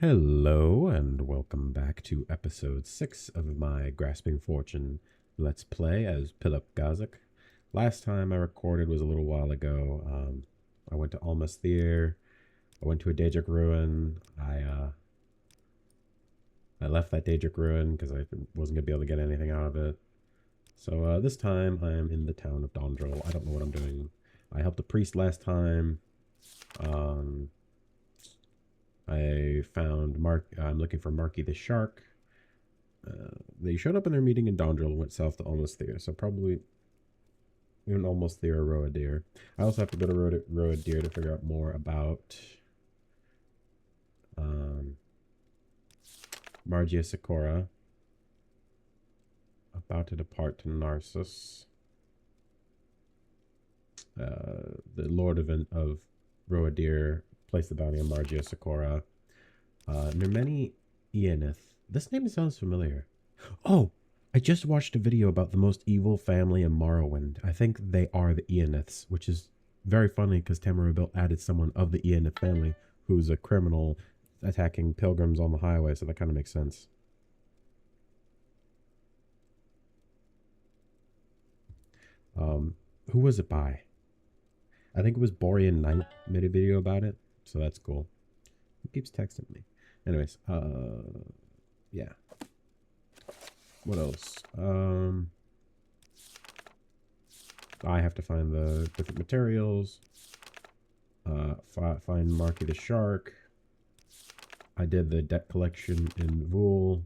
Hello and welcome back to episode 6 of my Grasping Fortune Let's Play as Pilip Gasich. Last time I recorded was a little while ago. I went to Madythe. I went to a Daedric ruin. I left that Daedric ruin because I wasn't going to be able to get anything out of it. So this time I am in the town of Dondril. I don't know what I'm doing. I helped a priest last time. I found I'm looking for Marky the Shark. They showed up in their meeting in Dondril and went south to Madythe, so probably even Madythe or Roadir. I also have to go to Roadir to figure out more about Margia Sikora. About to depart to Narcissus. The Lord of Roadir placed the bounty on Margia Sikora. Nermeni Ianith. This name sounds familiar. Oh, I just watched a video about the most evil family in Morrowind. I think they are the Ianiths, which is very funny because Tamara added someone of the Ianith family who's a criminal attacking pilgrims on the highway, so that kind of makes sense. Who was it by? I think it was Borean Knight made a video about it, so that's cool. Who keeps texting me? Anyways, yeah. What else? I have to find the different materials. Find Marky the Shark. I did the debt collection in Vul.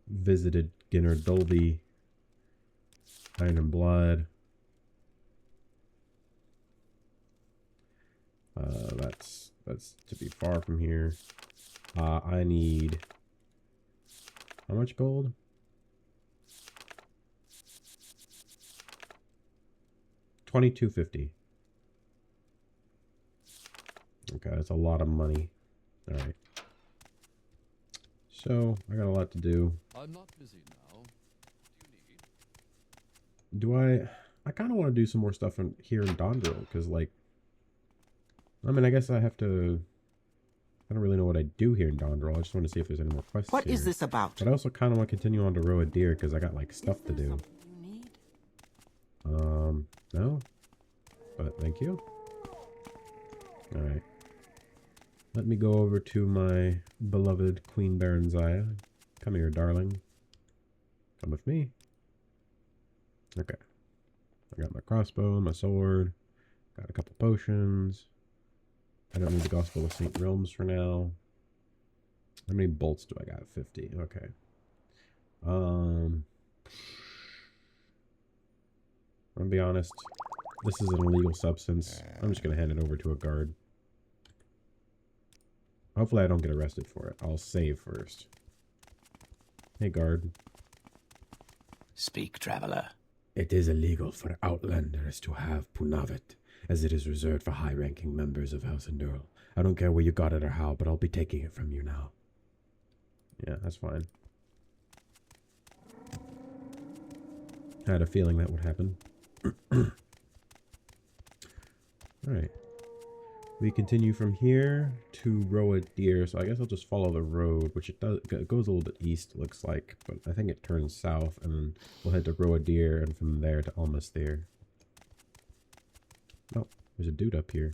Visited Ginner Dolby. Iron and Blood. That's to be far from here. I need how much gold? 2250. Okay, that's a lot of money. All right. So I got a lot to do. I'm not busy now. What do you need? I kind of want to do some more stuff here in Dondril because, like, I mean, I guess I have to. I don't really know what I do here in Dondril. I just want to see if there's any more quests. What is this about? But I also kind of want to continue on to Roadir because I got like stuff to do. No. But thank you. All right. Let me go over to my beloved Queen Baronziah. Come here, darling. Come with me. Okay. I got my crossbow, my sword. Got a couple potions. I don't need the Gospel of St. Realms for now. How many bolts do I got? 50. Okay. I'm gonna be honest. This is an illegal substance. I'm just gonna hand it over to a guard. Hopefully I don't get arrested for it. I'll save first. Hey, guard. Speak, traveler. It is illegal for outlanders to have Punavit, as it is reserved for high-ranking members of House Enduril. I don't care where you got it or how, but I'll be taking it from you now. Yeah, that's fine. I had a feeling that would happen. Alright. We continue from here to Roadir, so I guess I'll just follow the road, which it goes a little bit east, looks like, but I think it turns south, and then we'll head to Roadir, and from there to Madythe. Oh, there's a dude up here.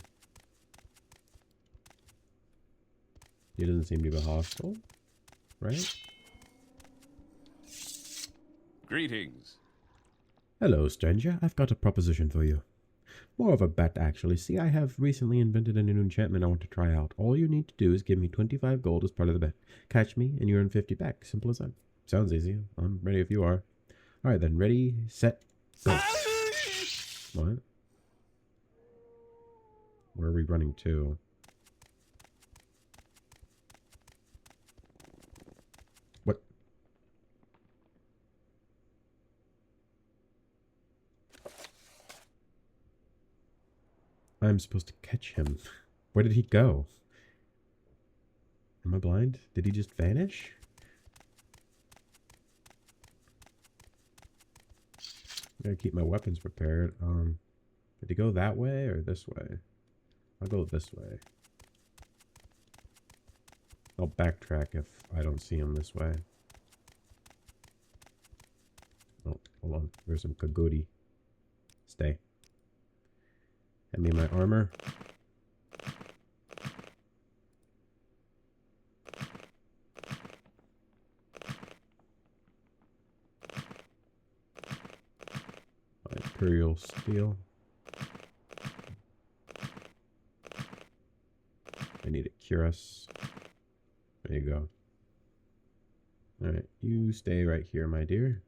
He doesn't seem to be hostile, right? Greetings. Hello, stranger. I've got a proposition for you. More of a bet, actually. See, I have recently invented a new enchantment I want to try out. All you need to do is give me 25 gold as part of the bet. Catch me, and you earn 50 back. Simple as that. Sounds easy. I'm ready if you are. Alright then, ready, set, go. What? Where are we running to? What? I'm supposed to catch him. Where did he go? Am I blind? Did he just vanish? I gotta keep my weapons prepared. Did he go that way or this way? I'll go this way. I'll backtrack if I don't see him this way. Oh, hold on. There's some Kagodi. Stay. Hand me my armor. My Imperial Steel. I need a cuirass. There you go. Alright, you stay right here, my dear.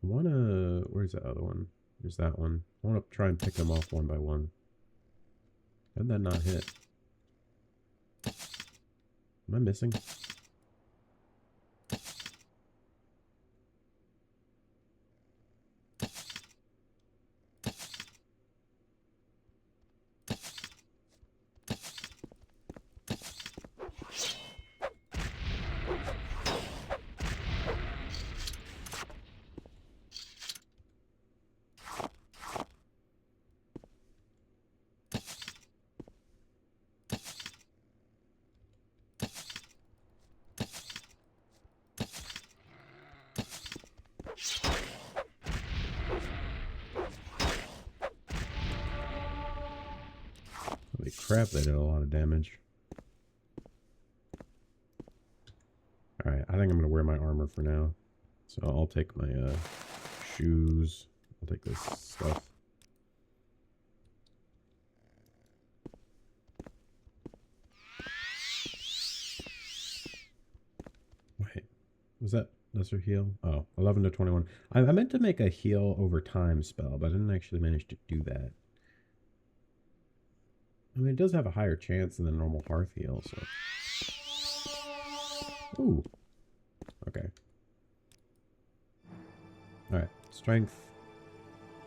I wanna... Where's the other one? There's that one. I wanna try and pick them off one by one. How did that not hit? Am I missing? Holy crap, they did a lot of damage. Alright, I think I'm going to wear my armor for now. So I'll take my shoes. I'll take this stuff. Wait, was that lesser heal? Oh, 11 to 21. I meant to make a heal over time spell, but I didn't actually manage to do that. I mean, it does have a higher chance than the normal hearth heal, so... Ooh. Okay. Alright, strength.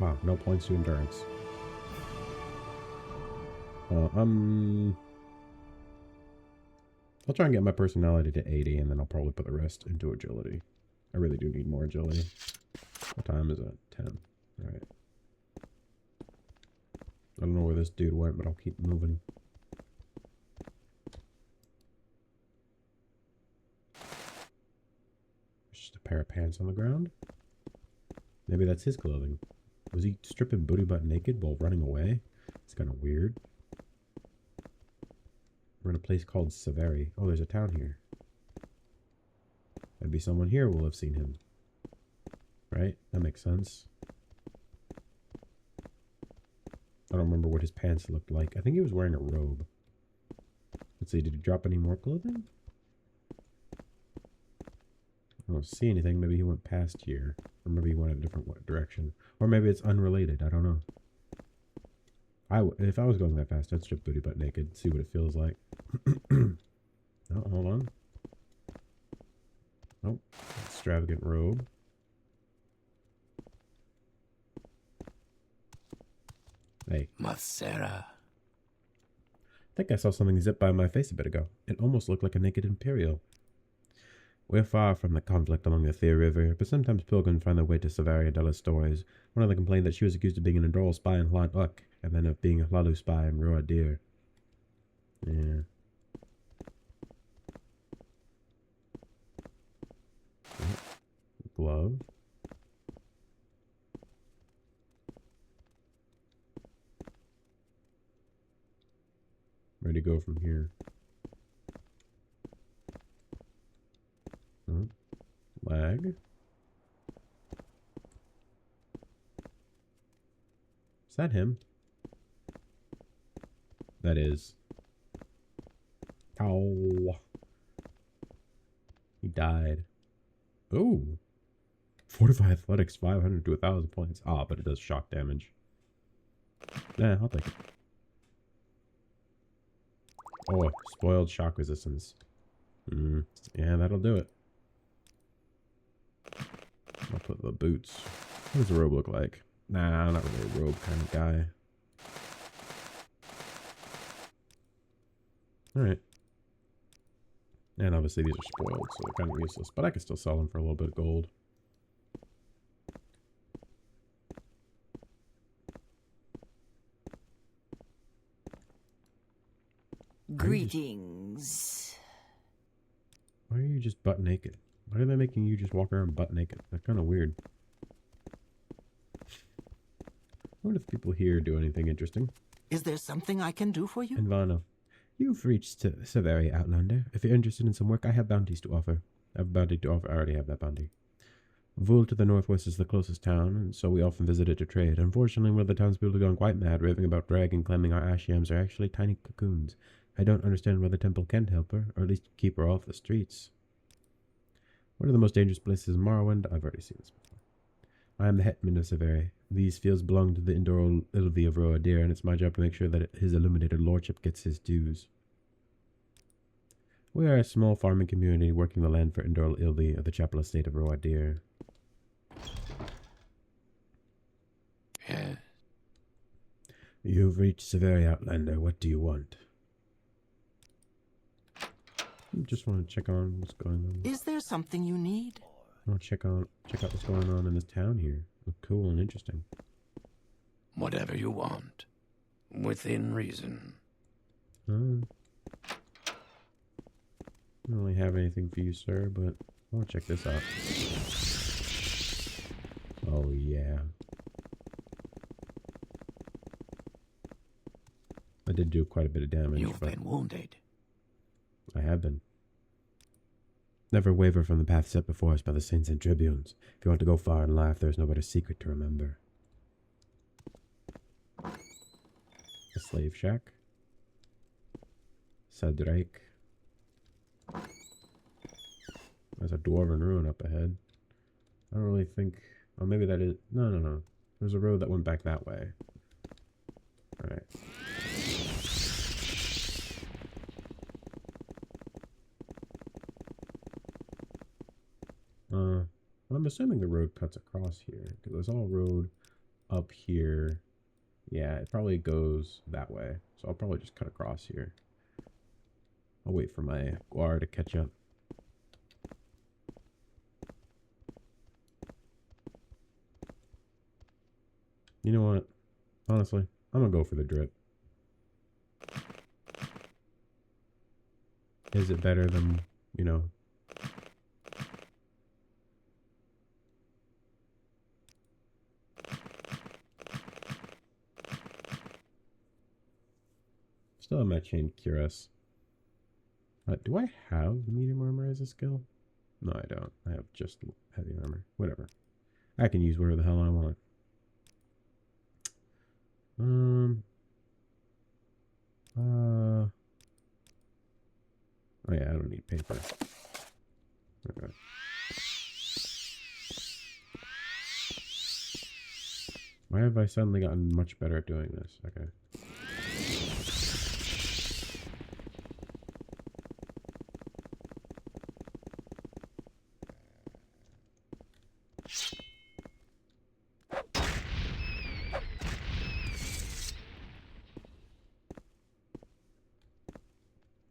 Wow, no points to endurance. I'll try and get my personality to 80, and then I'll probably put the rest into agility. I really do need more agility. What time is it? 10. Alright. I don't know where this dude went, but I'll keep moving. There's just a pair of pants on the ground. Maybe that's his clothing. Was he stripping booty butt naked while running away? It's kind of weird. We're in a place called Severi. Oh, there's a town here. Maybe someone here will have seen him. Right? That makes sense. I don't remember what his pants looked like. I think he was wearing a robe. Let's see, did he drop any more clothing? I don't see anything. Maybe he went past here. Or maybe he went a different direction. Or maybe it's unrelated. I don't know. If I was going that fast, I'd strip booty butt naked. See what it feels like. Oh, hold on. Nope. Extravagant robe. Hey. Masera. I think I saw something zip by my face a bit ago. It almost looked like a naked Imperial. We're far from the conflict along the Thir River, but sometimes pilgrims find their way to Severia and tell us stories. One of them complained that she was accused of being an Endoril spy in Hlan Uk, and then of being a Hlalu spy in Roa Dir. Yeah. Glove. Where to go from here? Huh? Lag. Is that him? That is. Ow. He died. Ooh. Fortify athletics 500 to 1,000 points. Ah, but it does shock damage. Yeah, I'll take it. Oh, spoiled shock resistance. Yeah, that'll do it. I'll put the boots. What does the robe look like? Nah, I'm not really a robe kind of guy. Alright. And obviously these are spoiled, so they're kind of useless. But I can still sell them for a little bit of gold. Greetings. Why are you just butt naked? Why are they making you just walk around butt naked? That's kind of weird. I wonder if people here do anything interesting. Is there something I can do for you? Envano, you've reached Severi, Outlander. If you're interested in some work, I have bounties to offer. I have a bounty to offer. I already have that bounty. Vul to the northwest is the closest town, and so we often visit it to trade. Unfortunately, one of the townspeople have gone quite mad, raving about Drag and claiming our ash yams are actually tiny cocoons. I don't understand why the temple can't help her, or at least keep her off the streets. What are the most dangerous places in Morrowind? I've already seen this before. I am the Hetman of Severi. These fields belong to the Indor Ilvi of Roadir, and it's my job to make sure that his illuminated lordship gets his dues. We are a small farming community working the land for Indor Ilvi of the Chapel Estate of Roadir. Yes. You've reached Severi, Outlander. What do you want? I just want to check on what's going on. Is there something you need? I want to check out what's going on in this town here. Look cool and interesting. Whatever you want. Within reason. I don't really have anything for you, sir, but I want to check this out. Oh, yeah. I did do quite a bit of damage. You've been wounded. I have been. Never waver from the path set before us by the saints and tribunes. If you want to go far in life, there is no better secret to remember. A slave shack. Sadrake. There's a dwarven ruin up ahead. I don't really think... Oh, maybe that is... No. There's a road that went back that way. Alright. I'm assuming the road cuts across here, because there's all road up here. Yeah, it probably goes that way, so I'll probably just cut across here. I'll wait for my guar to catch up. You know what? Honestly, I'm gonna go for the drip. Is it better than, you know... Still have my chain cuirass. Do I have medium armor as a skill? No, I don't. I have just heavy armor. Whatever. I can use whatever the hell I want. Oh yeah, I don't need paper. Okay. Why have I suddenly gotten much better at doing this? Okay.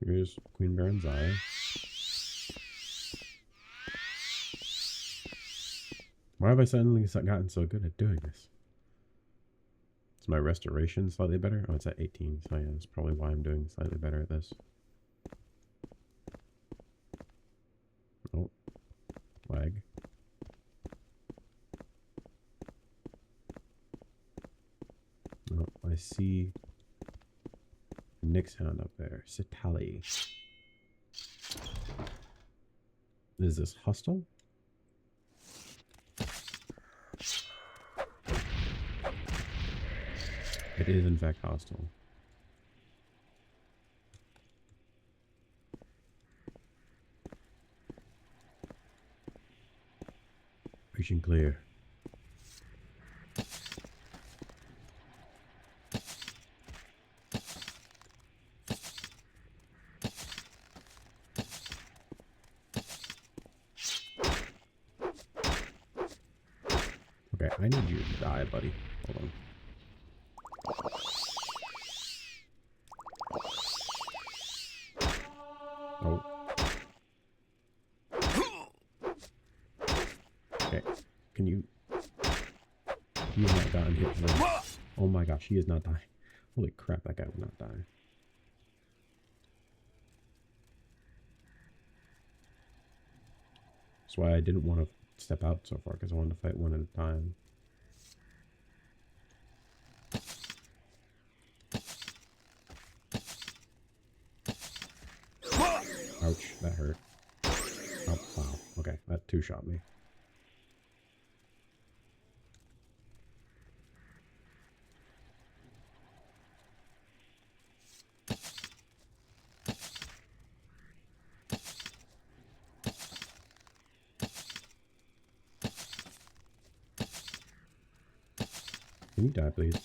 Here's Queen Baronzaya. Why have I suddenly gotten so good at doing this? Is my restoration slightly better? Oh, it's at 18, so yeah, that's probably why I'm doing slightly better at this. Oh. Lag. Oh, I see Nick's hound up there. Sitali. Is this hostile? It is in fact hostile. Preaching clear. Okay, I need you to die, buddy. Hold on. Oh. Okay, can you... He is not dying here. Oh my gosh, he is not dying. Holy crap, that guy will not die. That's why I didn't want to step out so far, because I wanted to fight one at a time. Ouch, that hurt. Oh, wow. Okay, that two-shot me. Can you die, please?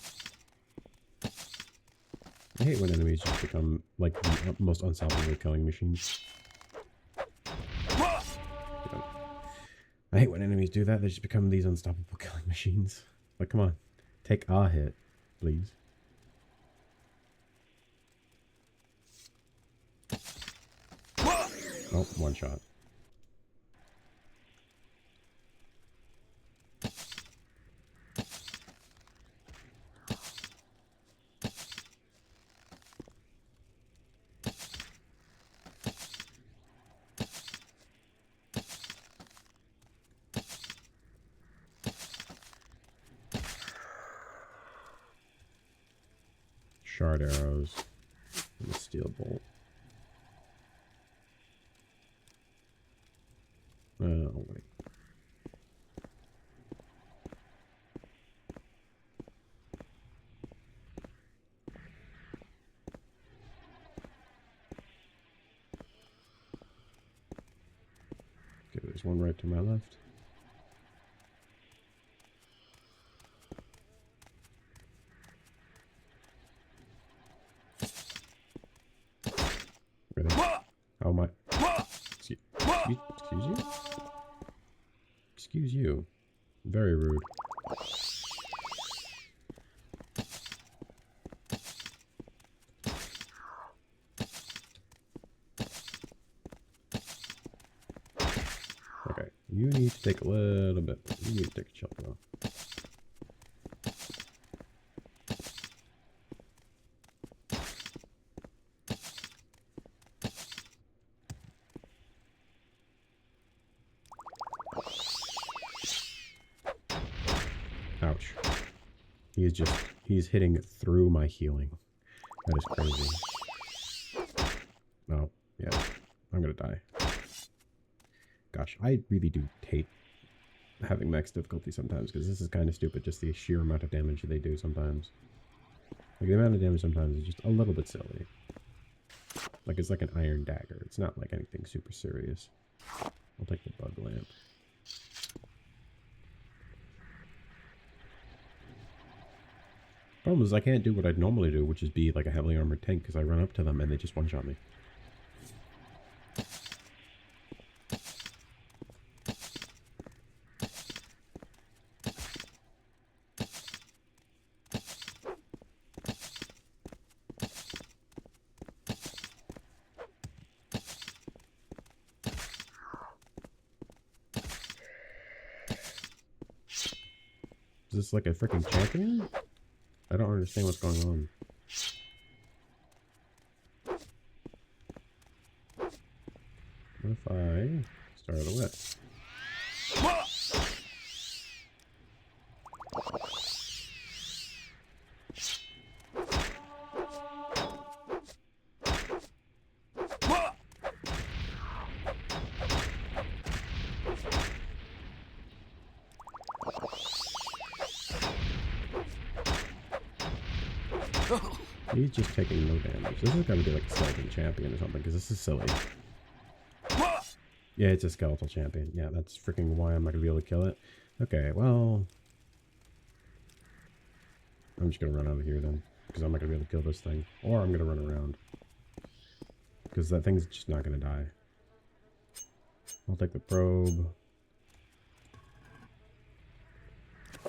I hate when enemies just become, like, the most unstoppable killing machines. I hate when enemies do that. They just become these unstoppable killing machines. Like, come on. Take a hit, please. Oh, one shot. Shard arrows and a steel bolt. Oh, wait. Okay, there's one right to my left. Really? Oh my. Excuse you? Excuse you. Very rude. Okay, you need to take a little bit. You need to take a chill though. Ouch. He's hitting through my healing. That is crazy. Oh, yeah. I'm gonna die. Gosh, I really do hate having max difficulty sometimes, because this is kind of stupid, just the sheer amount of damage they do sometimes. Like, the amount of damage sometimes is just a little bit silly. Like, it's like an iron dagger. It's not like anything super serious. I'll take the bug lamp. Problem is, I can't do what I'd normally do, which is be like a heavily armored tank, because I run up to them and they just one-shot me. Is this like a freaking champion? I don't understand what's going on. What if I start a whip? He's just taking no damage. This is gotta be like a skeleton champion or something, because this is silly. Yeah, it's a skeletal champion. Yeah, that's freaking why I'm not gonna be able to kill it. Okay, well, I'm just gonna run out of here then, because I'm not gonna be able to kill this thing. Or I'm gonna run around, because that thing's just not gonna die. I'll take the probe.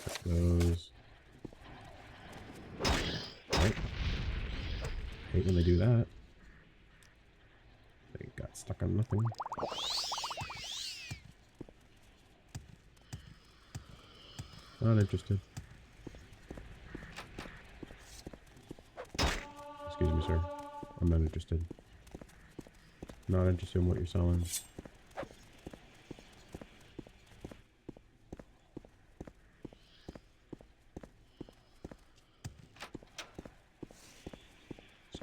Take those. Oh. Hate when they do that. They got stuck on nothing. Not interested. Excuse me, sir. I'm not interested. Not interested in what you're selling.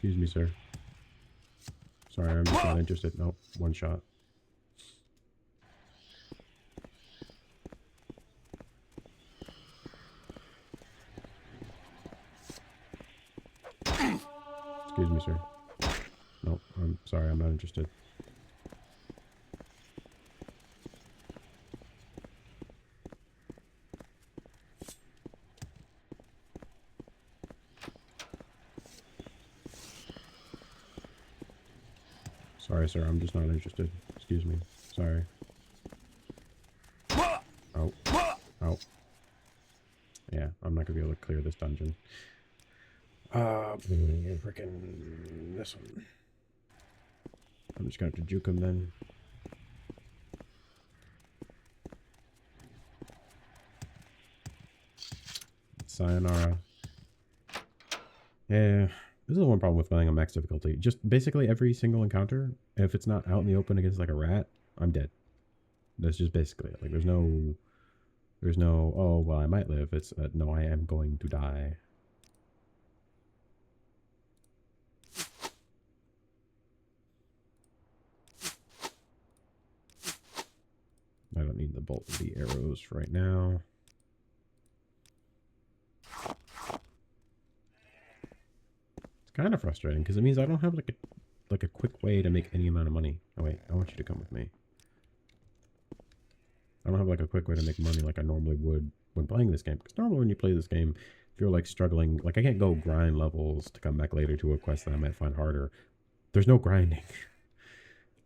Excuse me, sir. Sorry, I'm just not interested. Nope, one shot. Excuse me, sir. Nope, I'm sorry, I'm not interested. Sorry, sir, I'm just not interested. Excuse me. Sorry. Oh. Oh. Yeah, I'm not gonna be able to clear this dungeon. Freaking this one. I'm just gonna have to juke him then. Sayonara. Yeah, this is the one problem with playing on max difficulty. Just basically every single encounter, if it's not out in the open against like a rat, I'm dead. That's just basically it. Like there's no, oh, well, I might live. It's, no, I am going to die. I don't need the bolt of the arrows right now. It's kind of frustrating because it means I don't have like a quick way to make any amount of money. Oh wait, I want you to come with me. I don't have like a quick way to make money like I normally would when playing this game. Because normally when you play this game, if you're like struggling, like I can't go grind levels to come back later to a quest that I might find harder. There's no grinding.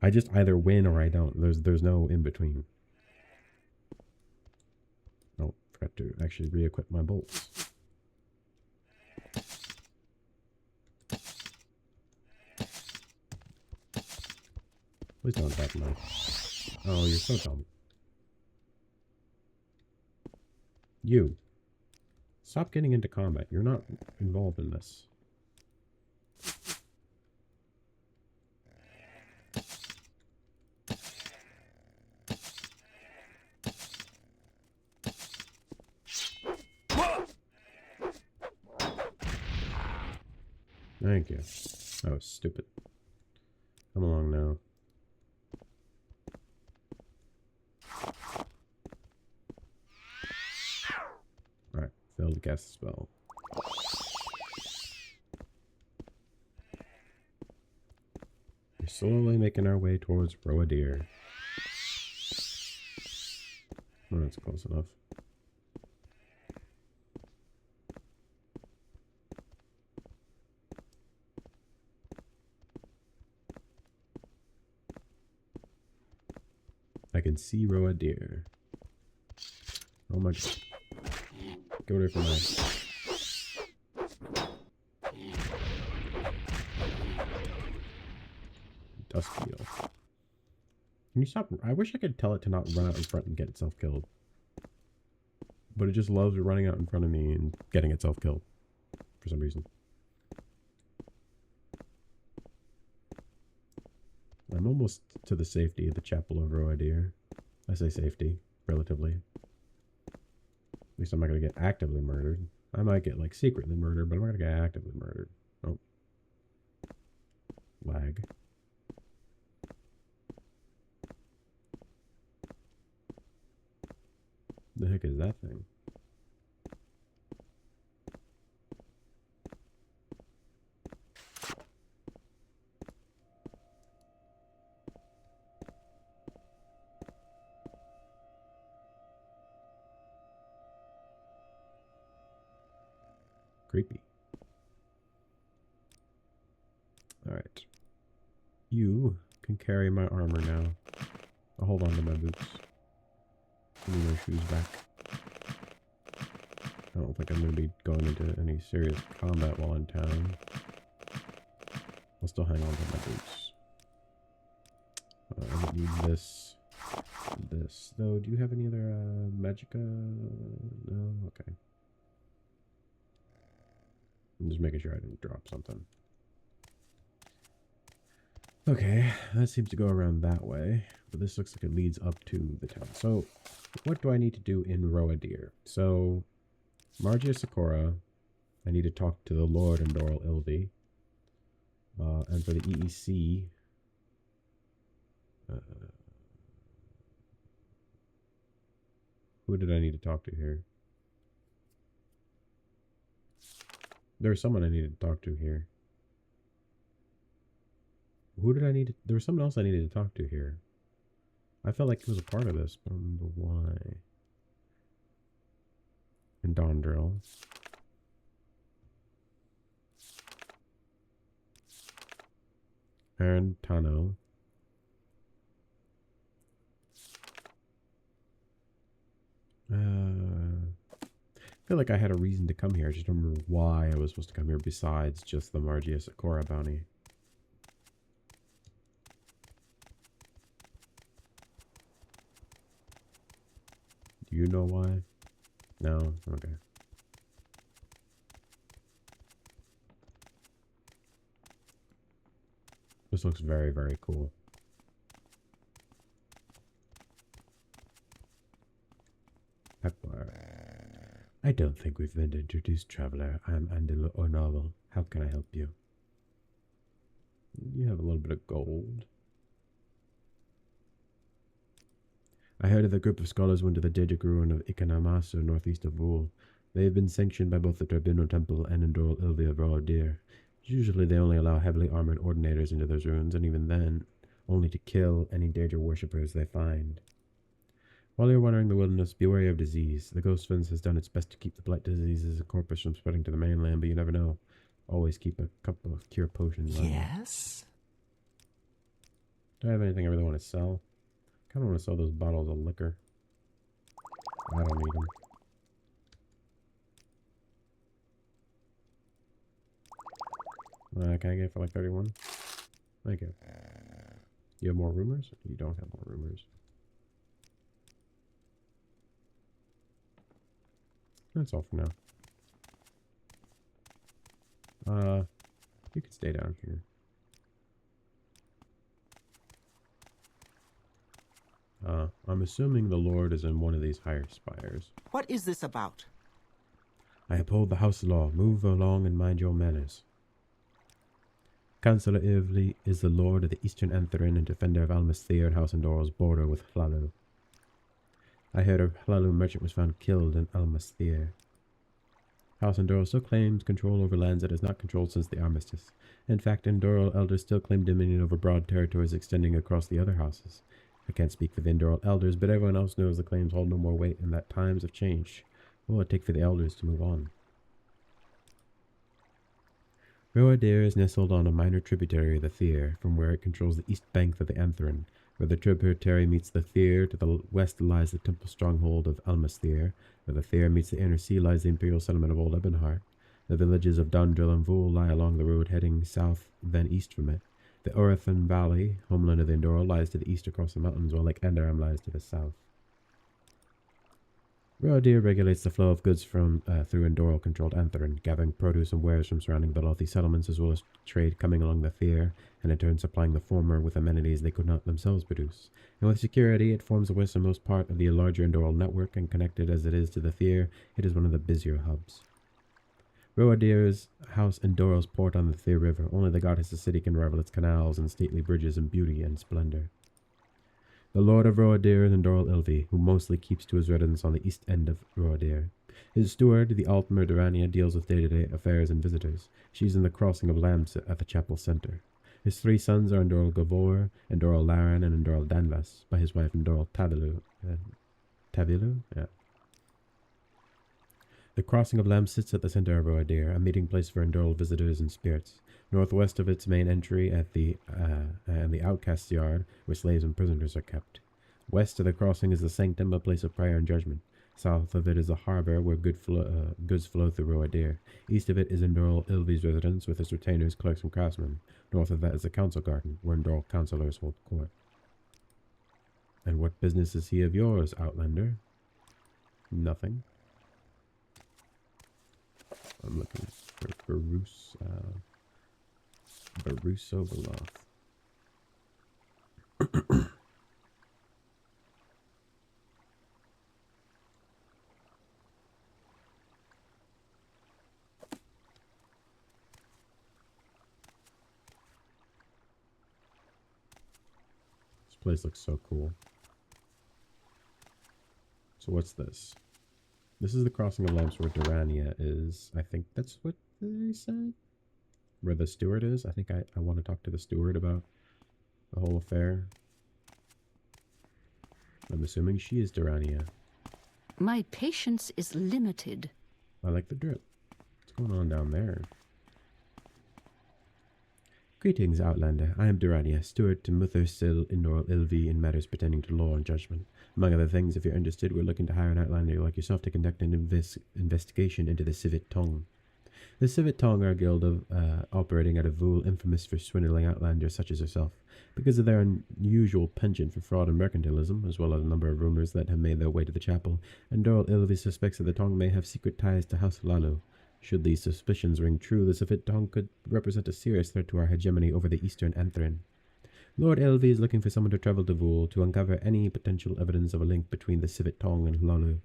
I just either win or I don't. There's no in between. Oh, forgot to actually re-equip my bolts. Please don't attack me. Oh, you're so dumb. You. Stop getting into combat. You're not involved in this. Thank you. That was stupid. Come along now. Alright, failed to cast the spell. We're slowly making our way towards Roadir. Oh, that's close enough. I can see Roadir. Oh my god. Go there for my... Duskeel. Can you stop? I wish I could tell it to not run out in front and get itself killed. But it just loves running out in front of me and getting itself killed. For some reason. I'm almost to the safety of the Chapel of Roadir. I say safety, relatively. At least I'm not going to get actively murdered. I might get, like, secretly murdered, but I'm not going to get actively murdered. Oh. Lag. The heck is that thing? Creepy. Alright. You can carry my armor now. I'll hold on to my boots. Give me my shoes back. I don't think I'm going to be going into any serious combat while in town. I'll still hang on to my boots. I don't need this. This. Though, do you have any other magicka? No? Okay. I'm just making sure I didn't drop something. Okay, that seems to go around that way. But this looks like it leads up to the town. So, what do I need to do in Roadir? So, Margia Sakura, I need to talk to the Lord and Doral Ilvi. And for the EEC, who did I need to talk to here? There's someone I needed to talk to here. Who did I need to... There was someone else I needed to talk to here. I felt like he was a part of this, but I don't remember why. And Dondrill. And Tano. I feel like I had a reason to come here. I just don't remember why I was supposed to come here besides just the Margia Sakura bounty. Do you know why? No? Okay. This looks very, very cool. I don't think we've been introduced, traveler. I'm Andelo Ornovel. How can I help you? You have a little bit of gold. I heard of a group of scholars went to the Daedric ruin of Ikanamasu, northeast of Wool. They have been sanctioned by both the Tribunal Temple and Endoral-Ilvi of Roadir. Usually they only allow heavily armored ordinators into those ruins, and even then, only to kill any Daedra worshippers they find. While you're wandering the wilderness, be wary of disease. The Ghost Fence has done its best to keep the blight diseases of corpus from spreading to the mainland, but you never know. Always keep a couple of cure potions on you. Yes? Do I have anything I really want to sell? I kind of want to sell those bottles of liquor. I don't need them. Can I get it for like 31? Thank you. You have more rumors? You don't have more rumors. That's all for now. You can stay down here. I'm assuming the Lord is in one of these higher spires. What is this about? I uphold the house law. Move along and mind your manners. Councillor Ivli is the Lord of the Eastern Antherin and defender of Almasthir and House Endoral's border with Hlalu. I heard a Hlalu merchant was found killed in Almasthir. House Endoral still claims control over lands it has not controlled since the Armistice. In fact, Endoral elders still claim dominion over broad territories extending across the other houses. I can't speak for the Endoral elders, but everyone else knows the claims hold no more weight and that times have changed. What will it take for the elders to move on? Roadir is nestled on a minor tributary of the Thyr, from where it controls the east bank of the Antherin. Where the tributary meets the Thyr, to the west lies the temple stronghold of Almasthir. Where the Thyr meets the inner sea lies the imperial settlement of Old Ebonheart. The villages of Dondrill and Vool lie along the road heading south, then east from it. The Orphaned Valley, homeland of the Endoral, lies to the east across the mountains, while Lake Endaram lies to the south. Roadir regulates the flow of goods from through Endoral-controlled Antherin, gathering produce and wares from surrounding Velothi settlements, as well as trade coming along the Thyr, and in turn supplying the former with amenities they could not themselves produce. And with security, it forms the westernmost part of the larger Endoral network, and connected as it is to the Thyr, it is one of the busier hubs. Roadir's house Endoral's port on the Thyr River. Only the goddess's city can rival its canals and stately bridges in beauty and splendor. The Lord of Roadir is Endoral-Ilvi, who mostly keeps to his residence on the east end of Roadir. His steward, the Altmer Durania, deals with day-to-day affairs and visitors. She's in the crossing of lamps at the chapel center. His three sons are Endoral Gavor, Endoral Laran, and Endoral Danvas, by his wife Endoral Tavilu. Tavilu? Yeah. The crossing of lamps sits at the center of Roadir, a meeting place for Endoral visitors and spirits. Northwest of its main entry at the Outcast's Yard, where slaves and prisoners are kept. West of the crossing is the Sanctum, a place of prayer and judgment. South of it is the harbor, where goods flow through Roadir. East of it is Endoral-Ilvi's residence, with its retainers, clerks, and craftsmen. North of that is the council garden, where Endoral councillors hold court. And what business is he of yours, Outlander? Nothing. I'm looking for Baruso Veloth. Place looks so cool. So what's this? This is the crossing of lamps where Durania is. I think that's what they said. Where the steward is. I think I want to talk to the steward about the whole affair. I'm assuming she is Durania. My patience is limited. I like the drip. What's going on down there? Greetings, Outlander. I am Durania, steward to Muthersil Indoril Ilvi in matters pertaining to law and judgment. Among other things, if you're interested, we're looking to hire an Outlander like yourself to conduct an investigation into the Civet Tong. The Civet Tong are a guild of operating out of Vul, infamous for swindling Outlanders such as yourself. Because of their unusual penchant for fraud and mercantilism, as well as a number of rumors that have made their way to the chapel, Indoril Ilvi suspects that the Tong may have secret ties to House Lalu. Should these suspicions ring true, the Civet Tong could represent a serious threat to our hegemony over the Eastern Anthrin. Lord Elvi is looking for someone to travel to Vul to uncover any potential evidence of a link between the Civet Tong and Lalu.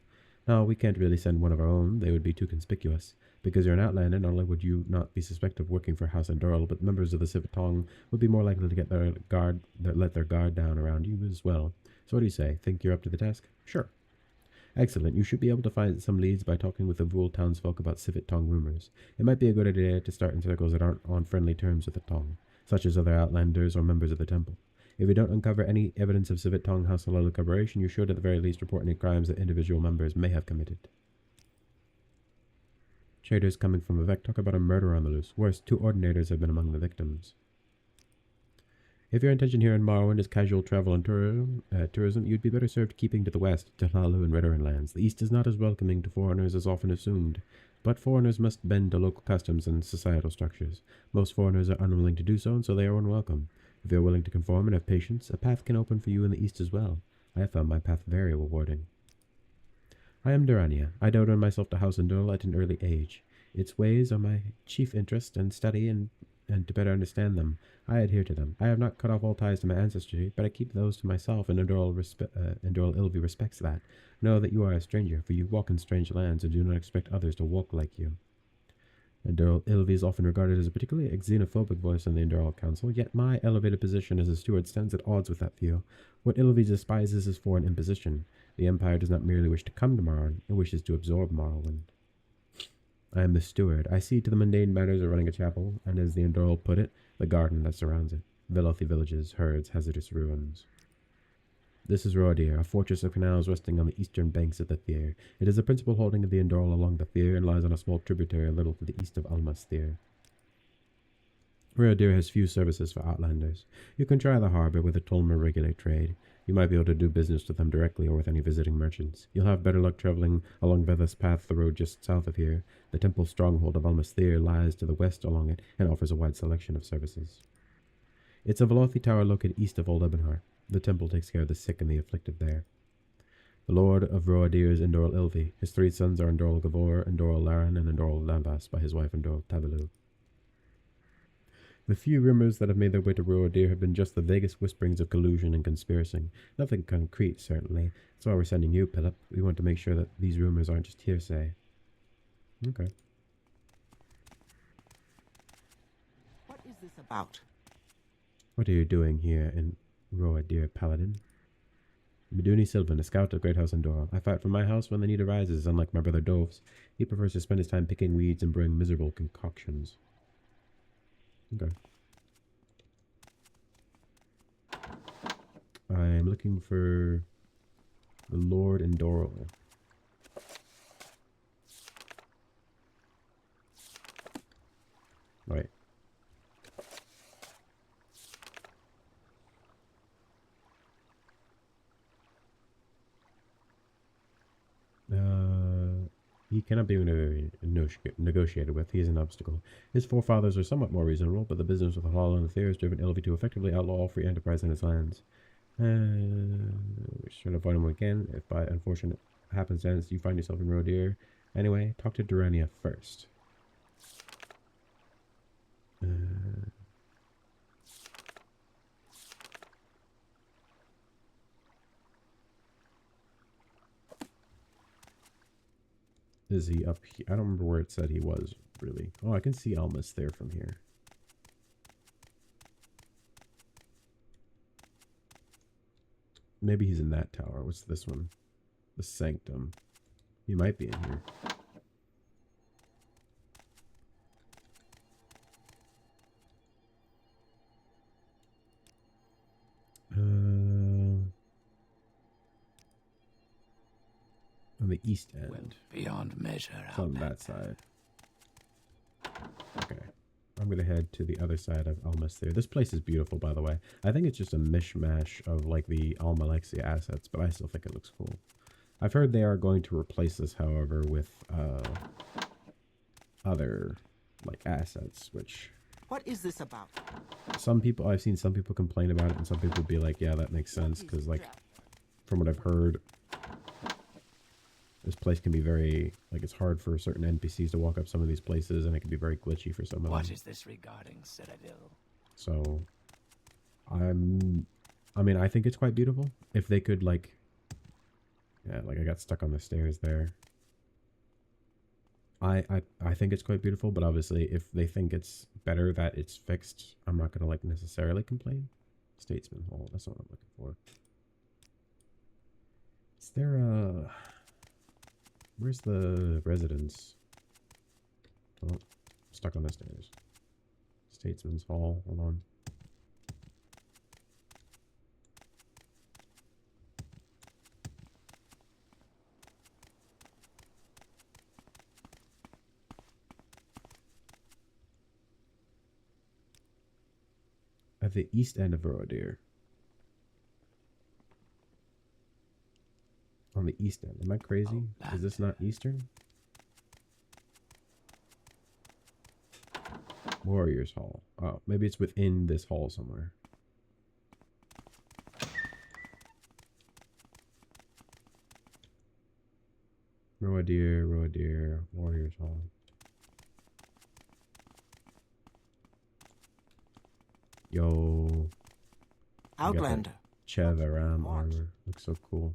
Now, we can't really send one of our own, they would be too conspicuous. Because you're an Outlander, not only would you not be suspected of working for House Indoril, but members of the Civet Tong would be more likely to get let their guard down around you as well. So what do you say? Think you're up to the task? Sure. Excellent. You should be able to find some leads by talking with the Vul townsfolk about Civet Tong rumors. It might be a good idea to start in circles that aren't on friendly terms with the Tong, such as other Outlanders or members of the temple. If you don't uncover any evidence of Civet Tong House Lalu collaboration, you should at the very least report any crimes that individual members may have committed. Traders coming from Vivek talk about a murder on the loose. Worse, 2 ordinators have been among the victims. If your intention here in Morrowind is casual travel and tourism, you'd be better served keeping to the west, to Lalu and Redoran lands. The east is not as welcoming to foreigners as often assumed, but foreigners must bend to local customs and societal structures. Most foreigners are unwilling to do so, and so they are unwelcome. If you are willing to conform and have patience, a path can open for you in the east as well. I have found my path very rewarding. I am Durania. I devoted myself to House Indoril at an early age. Its ways are my chief interest and study, and to better understand them, I adhere to them. I have not cut off all ties to my ancestry, but I keep those to myself, and Indoril Ilvi respects that. Know that you are a stranger, for you walk in strange lands, and do not expect others to walk like you. Indoril Ilvi is often regarded as a particularly xenophobic voice in the Indoril Council, yet my elevated position as a steward stands at odds with that view. What Ilvi despises is foreign imposition. The Empire does not merely wish to come to Morrowind, it wishes to absorb Morrowind. I am the steward. I see to the mundane matters of running a chapel, and as the Indoril put it, the garden that surrounds it. Wealthy villages, herds, hazardous ruins. This is Roadir, a fortress of canals resting on the eastern banks of the Thyr. It is the principal holding of the Indoril along the Thyr and lies on a small tributary a little to the east of Almas Thyr. Roadir has few services for Outlanders. You can try the harbor where the Tolmer regulate trade. You might be able to do business with them directly or with any visiting merchants. You'll have better luck traveling along Vethas Path, the road just south of here. The temple stronghold of Almas Thyr lies to the west along it and offers a wide selection of services. It's a Velothi tower located east of Old Ebonheart. The temple takes care of the sick and the afflicted there. The lord of Roadir is Indoril Ilvi. His 3 sons are Indoril Gavor, Indoril Laran, and Indoril Lambas by his wife Indoril Tabalu. The few rumors that have made their way to Roadir have been just the vaguest whisperings of collusion and conspiracy. Nothing concrete, certainly. That's why we're sending you, Pilip. We want to make sure that these rumors aren't just hearsay. Okay. What is this about? What are you doing here in Roadir, Paladin? Meduni Sylvan, a scout of Great House Indoril. I fight for my house when the need arises, unlike my brother Dov's. He prefers to spend his time picking weeds and brewing miserable concoctions. Okay. I'm looking for the Lord Indoril. Right. He cannot be negotiated with. He is an obstacle. His forefathers are somewhat more reasonable, but the business with Halal and the Thyr has driven Ilvi to effectively outlaw all free enterprise in his lands. We should avoid him again if by unfortunate happenstance you find yourself in Roadir. Anyway, talk to Durania first. Is he up here? I don't remember where it said he was, really. Oh, I can see Almas there from here. maybe he's in that tower. What's this one? The Sanctum. He might be in here. On the east end. Went beyond measure. On that side. Okay. I'm going to head to the other side of Almasthir. This place is beautiful, by the way. I think it's just a mishmash of, like, the Almalexia assets, but I still think it looks cool. I've heard they are going to replace this, however, with other, like, assets, which... What is this about? I've seen some people complain about it, and some people be like, yeah, that makes sense, because, like, from what I've heard, this place can be very, like, it's hard for certain NPCs to walk up some of these places, and it can be very glitchy for some of them. What is this regarding Cyrodiil? So, I mean, I think it's quite beautiful. If they could, like, yeah, like, I got stuck on the stairs there. I think it's quite beautiful, but obviously, if they think it's better that it's fixed, I'm not going to, like, necessarily complain. Statesman Hall, that's what I'm looking for. Is there a... Where's the residence? Oh, stuck on the stairs. Statesman's Hall, hold on. At the east end of Rhodir. On the east end. Am I crazy? Is this not eastern? Warriors Hall. Oh, maybe it's within this hall somewhere. Rhodir, Warriors Hall. Yo. Outlander. Chevaram armor. Looks so cool.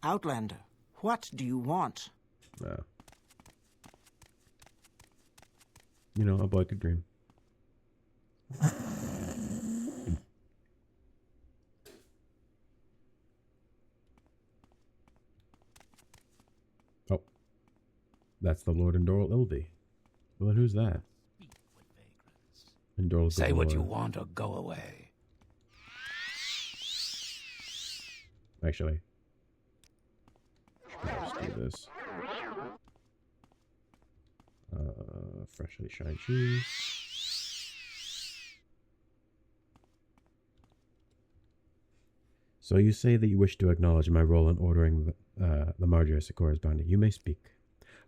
Outlander, what do you want? You know, a boy could dream. Oh. That's the Lord Endoril Ilvi. Well, then who's that? Endoril Say what you want or go away. Actually. Let's do this. Freshly shined shoes. So you say that you wish to acknowledge my role in ordering the Marjorie Sikora's bounty. You may speak.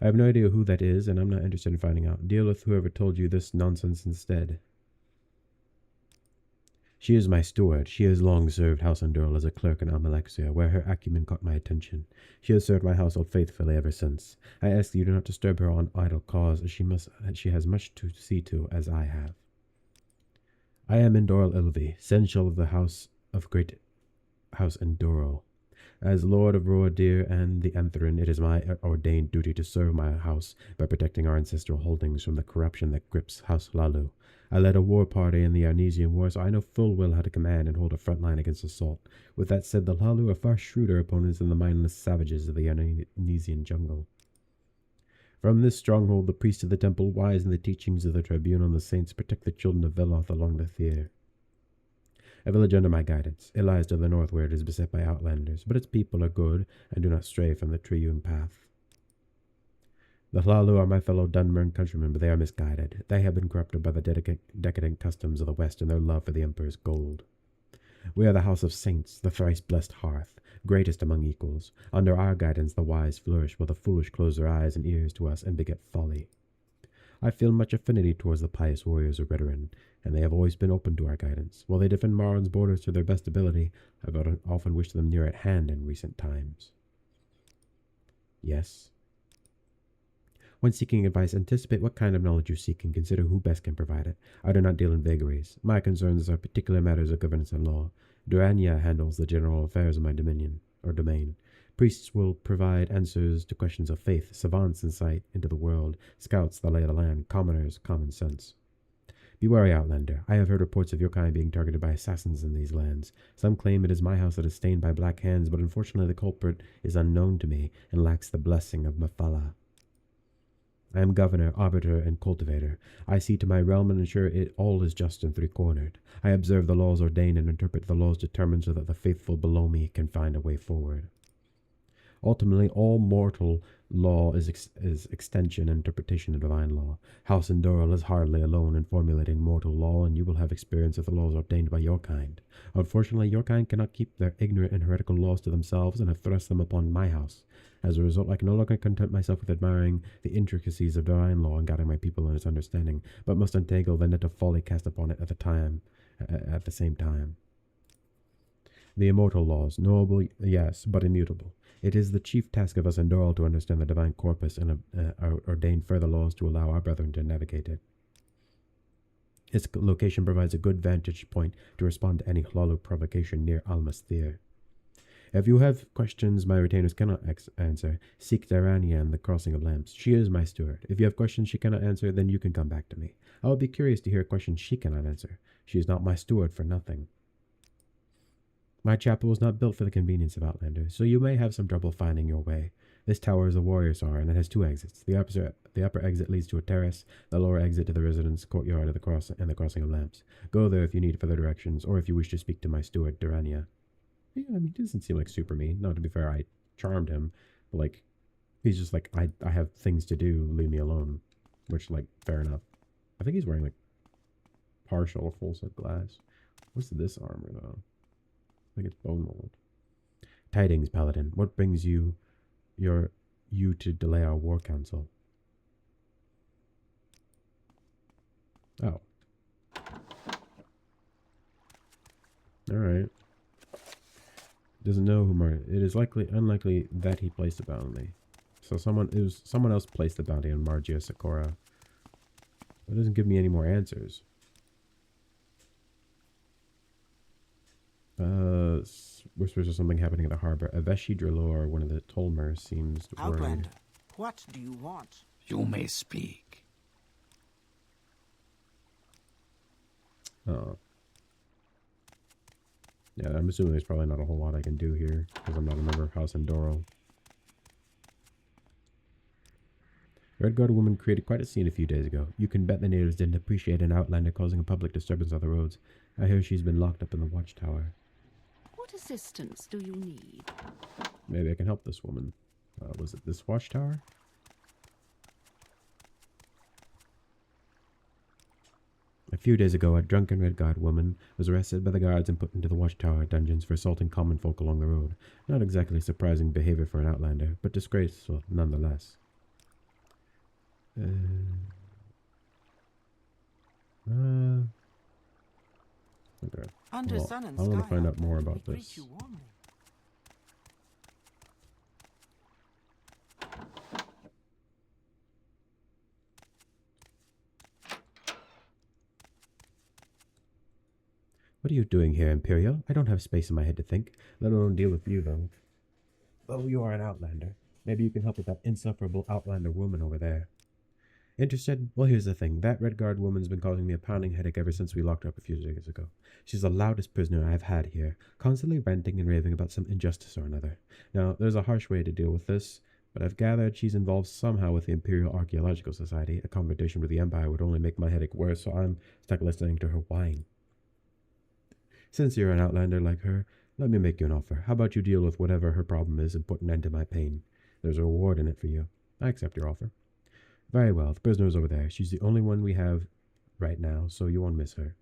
I have no idea who that is, and I'm not interested in finding out. Deal with whoever told you this nonsense instead. She is my steward. She has long served House Enduril as a clerk in Almalexia, where her acumen caught my attention. She has served my household faithfully ever since. I ask that you do not disturb her on idle cause, as she has much to see to, as I have. I am Endoril Ilvi, seneschal of the Great House Enduril. As Lord of Rhodir and the Antherin, it is my ordained duty to serve my house by protecting our ancestral holdings from the corruption that grips House Hlaalu. I led a war party in the Arnesian War, so I know full well how to command and hold a front line against assault. With that said, the Hlaalu are far shrewder opponents than the mindless savages of the Arnesian jungle. From this stronghold, the priests of the temple, wise in the teachings of the tribunal and the saints, protect the children of Veloth along the Thyr. A village under my guidance. It lies to the north where it is beset by outlanders, but its people are good and do not stray from the tree-hewn path. The Hlaalu are my fellow Dunmer countrymen, but they are misguided. They have been corrupted by the decadent customs of the West and their love for the Emperor's gold. We are the House of Saints, the thrice-blessed hearth, greatest among equals. Under our guidance the wise flourish, while the foolish close their eyes and ears to us and beget folly. I feel much affinity towards the pious warriors of Redoran, and they have always been open to our guidance. While they defend Marron's borders to their best ability, I've often wished them near at hand in recent times. Yes. When seeking advice, anticipate what kind of knowledge you seek and consider who best can provide it. I do not deal in vagaries. My concerns are particular matters of governance and law. Durania handles the general affairs of my domain. Priests will provide answers to questions of faith, savants insight into the world, scouts the lay of the land, commoners common sense. Be wary, Outlander. I have heard reports of your kind being targeted by assassins in these lands. Some claim it is my house that is stained by black hands, but unfortunately the culprit is unknown to me and lacks the blessing of Mephala. I am governor, arbiter, and cultivator. I see to my realm and ensure it all is just and three-cornered. I observe the laws ordained and interpret the laws determined so that the faithful below me can find a way forward. Ultimately, all mortal law is extension and interpretation of divine law. House Enduril is hardly alone in formulating mortal law, and you will have experience of the laws ordained by your kind. Unfortunately, your kind cannot keep their ignorant and heretical laws to themselves and have thrust them upon my house. As a result, I can no longer content myself with admiring the intricacies of divine law and guiding my people in its understanding, but must untangle the net of folly cast upon it at the same time. The immortal laws, knowable, yes, but immutable. It is the chief task of us Enduril to understand the divine corpus and ordain further laws to allow our brethren to navigate it. Its location provides a good vantage point to respond to any hollow provocation near Almasthir. If you have questions my retainers cannot answer, seek Arenthia and the Crossing of Lamps. She is my steward. If you have questions she cannot answer, then you can come back to me. I will be curious to hear questions she cannot answer. She is not my steward for nothing. My chapel was not built for the convenience of Outlanders, so you may have some trouble finding your way. This tower is a warrior's tower, and it has two exits. The upper exit leads to a terrace, the lower exit to the residence courtyard of the Crossing of Lamps. Go there if you need further directions, or if you wish to speak to my steward, Arenthia. Yeah, I mean, he doesn't seem like super mean. No, to be fair, I charmed him, but, like, he's just like, I have things to do, leave me alone. Which, like, fair enough. I think he's wearing, like, partial or full set glass. What's this armor, though? I think it's bone mold. Tidings, Paladin. What brings you to delay our war council? Oh. Alright. Doesn't know who it is unlikely that he placed the bounty. So someone else placed the bounty on Margia Sakura. It doesn't give me any more answers. Whispers of something happening at the harbor. Aveshi Drillor, one of the Tolmers, seems worried. Outlander, what do you want? You may speak. Oh. Yeah, I'm assuming there's probably not a whole lot I can do here, because I'm not a member of House Enduril. Red Guard woman created quite a scene a few days ago. You can bet the natives didn't appreciate an Outlander causing a public disturbance on the roads. I hear she's been locked up in the watchtower. What assistance do you need? Maybe I can help this woman. Was it this watchtower? A few days ago, a drunken Red Guard woman was arrested by the guards and put into the watchtower dungeons for assaulting common folk along the road. Not exactly surprising behavior for an Outlander, but disgraceful nonetheless. Okay. Under Well, sun and I want to sky, find out more Outlander, about we greet this. you warmly. What are you doing here, Imperial? I don't have space in my head to think, let alone deal with you, though. Oh, you are an Outlander. Maybe you can help with that insufferable Outlander woman over there. Interested? Well, here's the thing. That Red Guard woman's been causing me a pounding headache ever since we locked her up a few days ago. She's the loudest prisoner I've had here, constantly ranting and raving about some injustice or another. Now, there's a harsh way to deal with this, but I've gathered she's involved somehow with the Imperial Archaeological Society. A confrontation with the Empire would only make my headache worse, so I'm stuck listening to her whine. Since you're an Outlander like her, let me make you an offer. How about you deal with whatever her problem is and put an end to my pain? There's a reward in it for you. I accept your offer. Very well, the prisoner is over there. She's the only one we have right now, so you won't miss her.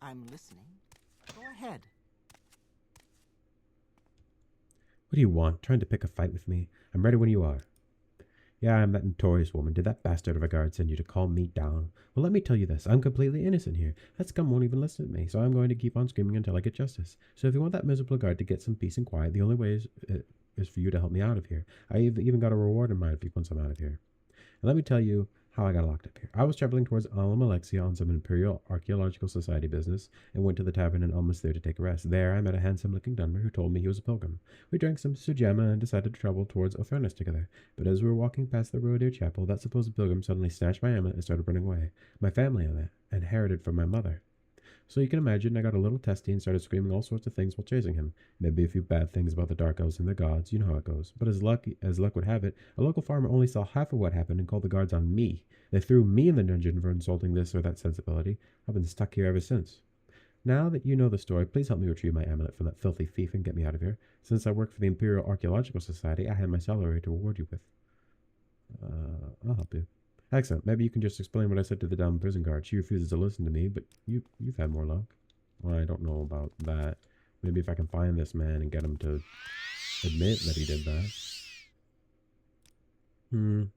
I'm listening. Go ahead. What do you want? Trying to pick a fight with me? I'm ready when you are. Yeah, I'm that notorious woman. Did that bastard of a guard send you to calm me down? Well, let me tell you this. I'm completely innocent here. That scum won't even listen to me, so I'm going to keep on screaming until I get justice. So if you want that miserable guard to get some peace and quiet, the only way is for you to help me out of here. I've even got a reward in mind for you once I'm out of here. And let me tell you how I got locked up here. I was traveling towards Alam Alexia on some Imperial Archaeological Society business and went to the tavern in almost there to take a rest. There I met a handsome-looking Dunmer who told me he was a pilgrim. We drank some sujamma and decided to travel towards Hernes together. But as we were walking past the Roadir Chapel, that supposed pilgrim suddenly snatched my amulet and started running away. My family inherited from my mother. So you can imagine I got a little testy and started screaming all sorts of things while chasing him. Maybe a few bad things about the Dark Elves and their gods, you know how it goes. But as luck would have it, a local farmer only saw half of what happened and called the guards on me. They threw me in the dungeon for insulting this or that sensibility. I've been stuck here ever since. Now that you know the story, please help me retrieve my amulet from that filthy thief and get me out of here. Since I work for the Imperial Archaeological Society, I have my salary to reward you with. I'll help you. Excellent. Maybe you can just explain what I said to the dumb prison guard. She refuses to listen to me, but you've had more luck. Well, I don't know about that. Maybe if I can find this man and get him to admit that he did that.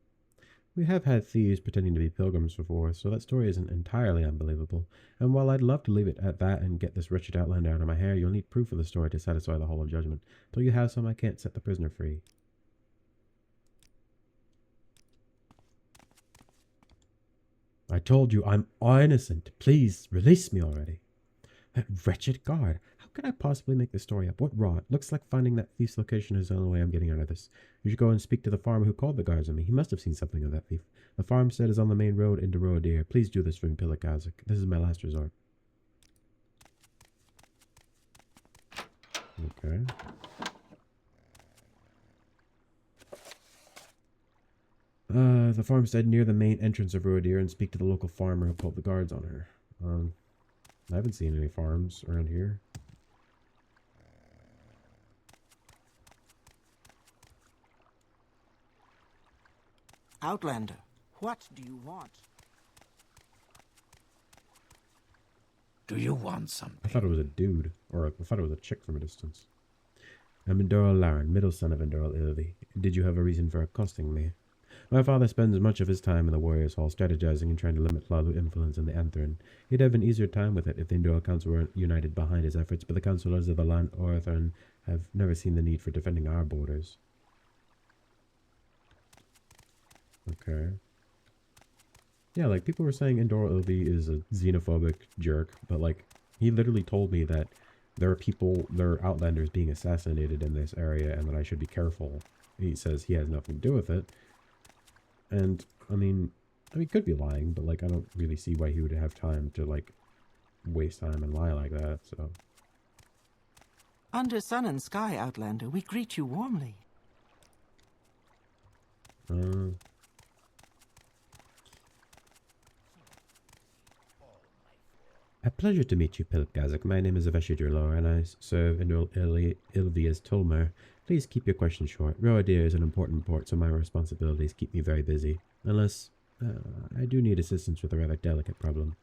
We have had thieves pretending to be pilgrims before, so that story isn't entirely unbelievable. And while I'd love to leave it at that and get this wretched outlander out of my hair, you'll need proof of the story to satisfy the Hall of Judgment. Till you have some, I can't set the prisoner free. I told you I'm innocent. Please, release me already. That wretched guard. How could I possibly make this story up? What rot? Looks like finding that thief's location is the only way I'm getting out of this. You should go and speak to the farmer who called the guards on me. He must have seen something of that thief. The farmstead is on the main road into Roadir. Please do this for me, Pilip Gasich. This is my last resort. Okay. The farmstead near the main entrance of Roadir and speak to the local farmer who called the guards on her. I haven't seen any farms around here. Outlander, what do you want? Do you want something? I thought it was a dude, or I thought it was a chick from a distance. I'm Endoril Laren, middle son of Endoril Ilvi. Did you have a reason for accosting me? My father spends much of his time in the Warriors' Hall, strategizing and trying to limit Hlalu influence in the Anthrin. He'd have an easier time with it if the Endoril Council were united behind his efforts, but the councillors of the land Orphaned have never seen the need for defending our borders. Okay. Yeah, like, people were saying Endoril Ilvi is a xenophobic jerk, but, like, he literally told me that there are outlanders being assassinated in this area and that I should be careful. He says he has nothing to do with it. And, I mean, he could be lying, but, like, I don't really see why he would have time to, like, waste time and lie like that, so. Under sun and sky, Outlander, we greet you warmly. A pleasure to meet you, Pilip Gasich. My name is Aveshidurlor, and I serve Endoril Ilvi as Tolmer. Please keep your questions short. Roadir is an important port, so my responsibilities keep me very busy. Unless, I do need assistance with a rather delicate problem.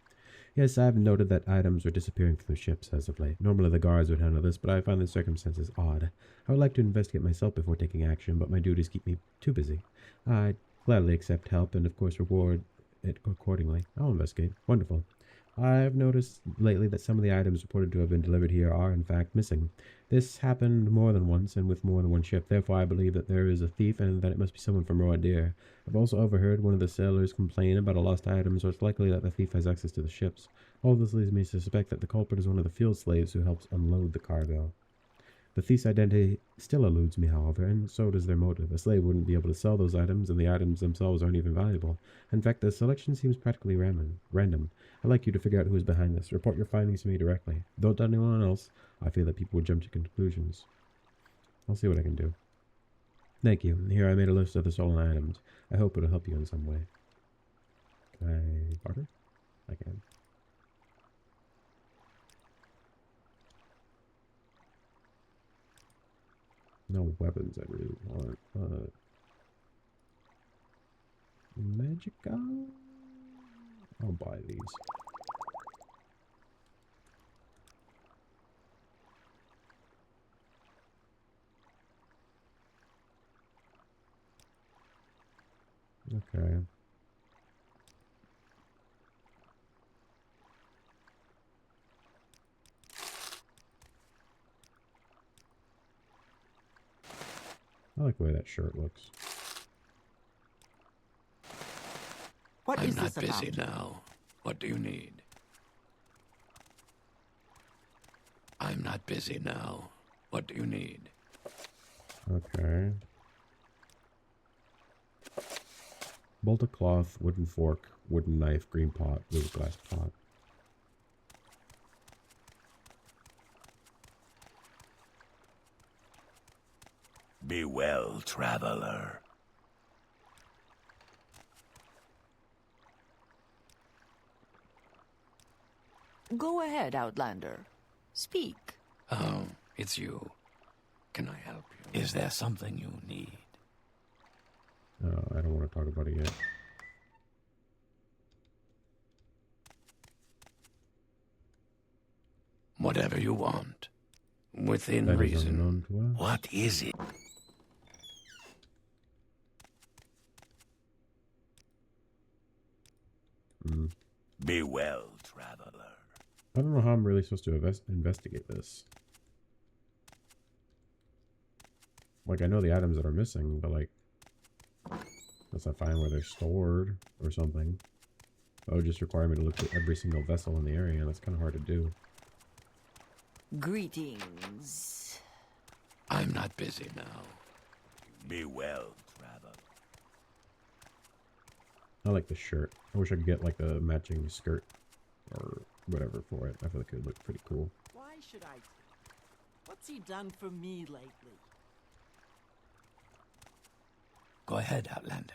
Yes, I have noted that items are disappearing from the ships as of late. Normally the guards would handle this, but I find the circumstances odd. I would like to investigate myself before taking action, but my duties keep me too busy. I'd gladly accept help and, of course, reward it accordingly. I'll investigate. Wonderful. I've noticed lately that some of the items reported to have been delivered here are, in fact, missing. This happened more than once and with more than one ship. Therefore, I believe that there is a thief and that it must be someone from Roadir. I've also overheard one of the sailors complain about a lost item, so it's likely that the thief has access to the ships. All this leads me to suspect that the culprit is one of the field slaves who helps unload the cargo. The thief's identity still eludes me, however, and so does their motive. A slave wouldn't be able to sell those items, and the items themselves aren't even valuable. In fact, the selection seems practically random. I'd like you to figure out who is behind this. Report your findings to me directly. Don't tell anyone else. I feel that people would jump to conclusions. I'll see what I can do. Thank you. Here I made a list of the stolen items. I hope it'll help you in some way. Can I barter? I can. No weapons I really want, but Magica? I'll buy these. Okay. I like the way that shirt looks. What I'm is not this about? busy now. What do you need? I'm not busy now. What do you need? Okay. Bolt of cloth, wooden fork, wooden knife, green pot, blue glass pot. Be well, traveler. Go ahead, Outlander. Speak. Oh, it's you. Can I help you? Is there something you need? I don't want to talk about it yet. Whatever you want. Within That is reason. unknown to us. What is it? Be well, traveler. I don't know how I'm really supposed to investigate this. Like, I know the items that are missing, but like, unless I find where they're stored or something. That would just require me to look at every single vessel in the area, and that's kind of hard to do. Greetings. I'm not busy now. Be well, traveler. I like the shirt. I wish I could get like a matching skirt or whatever for it. I feel like it would look pretty cool. Why should I? What's he done for me lately? Go ahead, Outlander.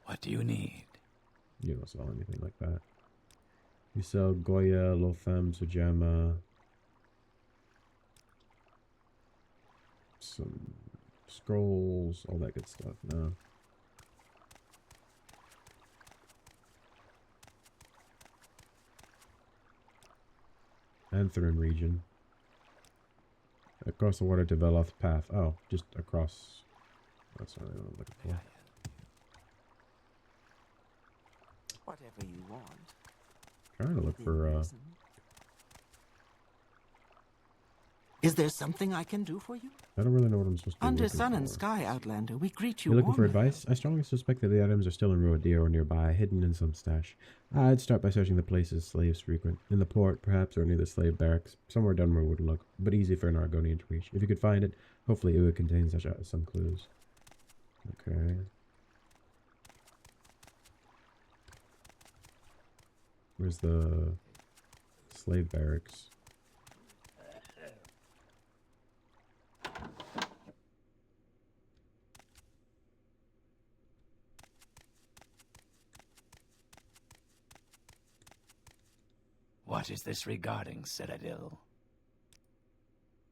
What do you need? You don't sell anything like that. You sell Goya, Lofam, Sujama, some scrolls, all that good stuff. No. Antherin region. Across the water to Veloth path. Oh, just across. That's not what I'm looking for. Whatever you want. Trying to look Within for reason. Is there something I can do for you? I don't really know what I'm supposed to be Under looking sun and for. sky, Outlander, we greet you You're looking for warmly. advice? I strongly suspect that the items are still in Ruadir or nearby, hidden in some stash. I'd start by searching the places slaves frequent. In the port, perhaps, or near the slave barracks. Somewhere Dunmer would look, but easy for an Argonian to reach. If you could find it, hopefully it would contain some clues. Okay. Where's the slave barracks? What is this regarding, Cyrodiil?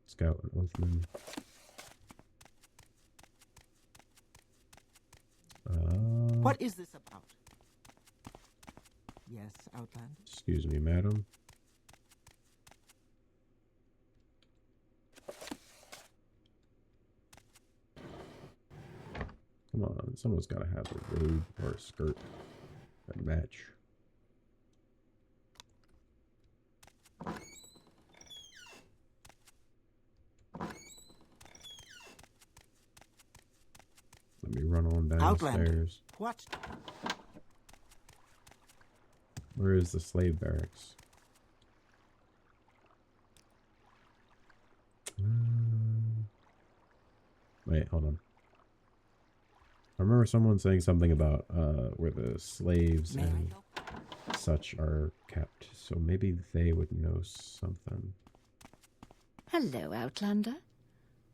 Scout and Oathman. What is this about? Yes, Outlander. Excuse me, madam. Come on, someone's got to have a robe or a skirt that match. Let me run on down the Outlander. stairs. What? Where is the slave barracks? Wait, hold on. I remember someone saying something about where the slaves May I and help? such are kept, so maybe they would know something. Hello, Outlander.